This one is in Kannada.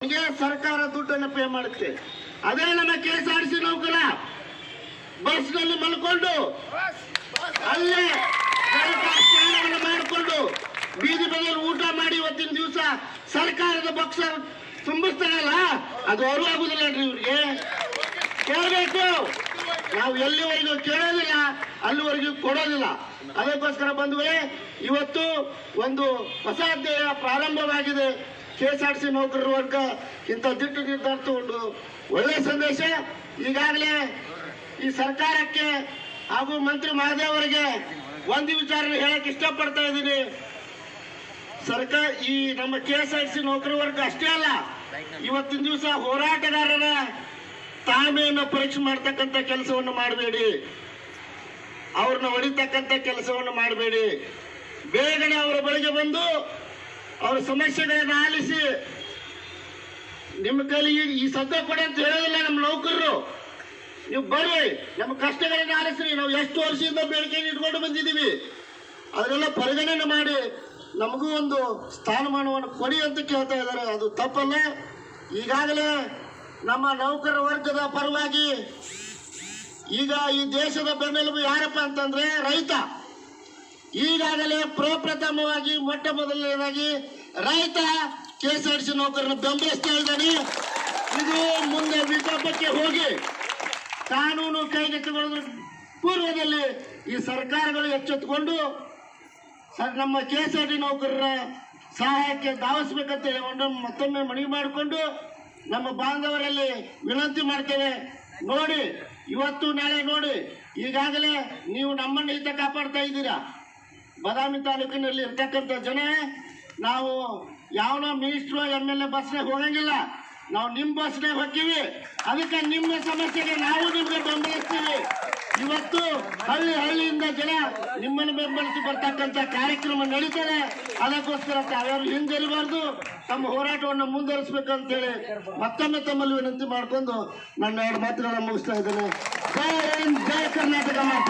ಸರ್ಕಾರ ದುಡ್ಡನ್ನು ಪೇ ಮಾಡುತ್ತೆ. ಅದೇ ನಮ್ಮ KSRTC ನೌಕರ ಬಸ್ ನಲ್ಲಿ ಮಲ್ಕೊಂಡು ಅಲ್ಲೇ ಸ್ನಾನವನ್ನು ಮಾಡಿಕೊಂಡು ಬೀದಿ ಬದಿಯಲ್ಲಿ ಊಟ ಮಾಡಿ ಇವತ್ತಿನ ದಿವಸ ಸರ್ಕಾರದ ಬಾಕ್ಸ್ ತುಂಬಿಸ್ತಾರಲ್ಲ, ಅದು ಅರು ಆಗುದಿಲ್ಲ ಇವ್ರಿಗೆ. ಕೇಳಬೇಕು, ನಾವು ಎಲ್ಲಿವರೆಗೂ ಕೇಳೋದಿಲ್ಲ ಅಲ್ಲಿವರೆಗೂ ಕೊಡೋದಿಲ್ಲ. ಅದಕ್ಕೋಸ್ಕರ ಬಂಧುಗಳೇ, ಇವತ್ತು ಒಂದು ಹೊಸ ಅಧ್ಯಾಯ ಪ್ರಾರಂಭವಾಗಿದೆ. KSRTC ನೌಕರರ ವರ್ಗ ಇಂಥ ದಿಟ್ಟು ನಿರ್ಧಾರ ತಗೊಂಡು ಒಳ್ಳೆ ಸಂದೇಶ. ಈಗಾಗಲೇ ಈ ಸರ್ಕಾರಕ್ಕೆ ಹಾಗೂ ಮಂತ್ರಿ ಮಹೋದಯ ಅವರಿಗೆ ಒಂದು ವಿಚಾರ ಹೇಳಕ್ ಇಷ್ಟಪಡ್ತಾ ಇದ್ದೀನಿ. ಸರ್ಕಾರ ಈ ನಮ್ಮ KSRTC ನೌಕರ ವರ್ಗ ಅಷ್ಟೇ ಅಲ್ಲ, ಇವತ್ತಿನ ದಿವಸ ಹೋರಾಟಗಾರರ ತಾಳ್ಮೆಯನ್ನು ಪರೀಕ್ಷೆ ಮಾಡ್ತಕ್ಕಂಥ ಕೆಲಸವನ್ನು ಮಾಡಬೇಡಿ, ಅವ್ರನ್ನ ಹೊಡಿತಕ್ಕಂಥ ಕೆಲಸವನ್ನು ಮಾಡಬೇಡಿ. ಬೇಗನೆ ಅವರ ಬಳಿಗೆ ಬಂದು ಅವರ ಸಮಸ್ಯೆಗಳನ್ನು ಆಲಿಸಿ, ನಿಮ್ಮ ಕೈಲಿ ಈ ಸದ್ಯ ಕೊಡಿ ಅಂತ ಹೇಳೋದಿಲ್ಲ ನಮ್ಮ ನೌಕರರು. ನೀವು ಬರ್ರಿ, ನಮ್ಮ ಕಷ್ಟಗಳನ್ನು ಆಲಿಸ್ರಿ. ನಾವು ಎಷ್ಟು ವರ್ಷದಿಂದ ಬೇಡಿಕೆಯನ್ನು ಇಟ್ಕೊಂಡು ಬಂದಿದ್ದೀವಿ, ಅದನ್ನೆಲ್ಲ ಪರಿಗಣನೆ ಮಾಡಿ ನಮಗೂ ಒಂದು ಸ್ಥಾನಮಾನವನ್ನು ಕೊಡಿ ಅಂತ ಕೇಳ್ತಾ ಇದ್ದಾರೆ. ಅದು ತಪ್ಪಲ್ಲ. ಈಗಾಗಲೇ ನಮ್ಮ ನೌಕರ ವರ್ಗದ ಪರವಾಗಿ ಈಗ ಈ ದೇಶದ ಬೆನ್ನೆಲುಬು ಯಾರಪ್ಪ ಅಂತಂದ್ರೆ ರೈತ. ಈಗಾಗಲೇ ಪ್ರಪ್ರಥಮವಾಗಿ ಮೊಟ್ಟ ಮೊದಲನೇದಾಗಿ ರೈತ KSRTC ನೌಕರನ್ನು ಬೆಂಬಲಿಸ್ತಾ ಇದ್ದಾನೆ. ಇದು ಮುಂದೆ ವಿಕೋಪಕ್ಕೆ ಹೋಗಿ ಕಾನೂನು ಕೈಗೆತ್ತಿಕೊಳ್ಳೋದ್ರ ಪೂರ್ವದಲ್ಲಿ ಈ ಸರ್ಕಾರಗಳು ಎಚ್ಚೆತ್ತುಕೊಂಡು ನಮ್ಮ KSRTC ನೌಕರರ ಸಹಾಯಕ್ಕೆ ಧಾವಿಸಬೇಕಂತ ಮತ್ತೊಮ್ಮೆ ಮನವಿ ಮಾಡಿಕೊಂಡು ನಮ್ಮ ಬಾಂಧವರಲ್ಲಿ ವಿನಂತಿ ಮಾಡ್ತೇವೆ. ನೋಡಿ, ಇವತ್ತು ನಾಳೆ ನೋಡಿ, ಈಗಾಗಲೇ ನೀವು ನಮ್ಮನ್ನು ಹಿತ ಕಾಪಾಡ್ತಾ ಇದ್ದೀರಾ. ಬಾದಾಮಿ ತಾಲೂಕಿನಲ್ಲಿ ಇರ್ತಕ್ಕಂಥ ಜನ, ನಾವು ಯಾವನೋ ಮಿನಿಸ್ಟ್ರು MLA ಬಸ್ನಾಗ ಹೋಗಂಗಿಲ್ಲ, ನಾವು ನಿಮ್ಮ ಬಸ್ನಾಗ ಹೋಗ್ತೀವಿ. ಅದಕ್ಕೆ ನಿಮ್ಮ ಸಮಸ್ಯೆಗೆ ನಾವು ನಿಮಗೆ ಬೆಂಬಲಿಸ್ತೀವಿ. ಇವತ್ತು ಹಳ್ಳಿಯಿಂದ ಜನ ನಿಮ್ಮನ್ನು ಬೆಂಬಲಿಸಿ ಬರ್ತಕ್ಕಂಥ ಕಾರ್ಯಕ್ರಮ ನಡೀತದೆ. ಅದಕ್ಕೋಸ್ಕರ ತಾವ್ಯಾರು ಹಿಂಜರಿಬಾರ್ದು, ತಮ್ಮ ಹೋರಾಟವನ್ನು ಮುಂದುವರಿಸಬೇಕಂತೇಳಿ ಮತ್ತೊಮ್ಮೆ ತಮ್ಮಲ್ಲಿ ವಿನಂತಿ ಮಾಡಿಕೊಂಡು ನನ್ನ 2 ಮಾತುಗಳನ್ನು ಮುಗಿಸ್ತಾ ಇದ್ದೇನೆ. ಜೈ ಹಿಂದ್, ಜೈ ಕರ್ನಾಟಕ ಮಾತು.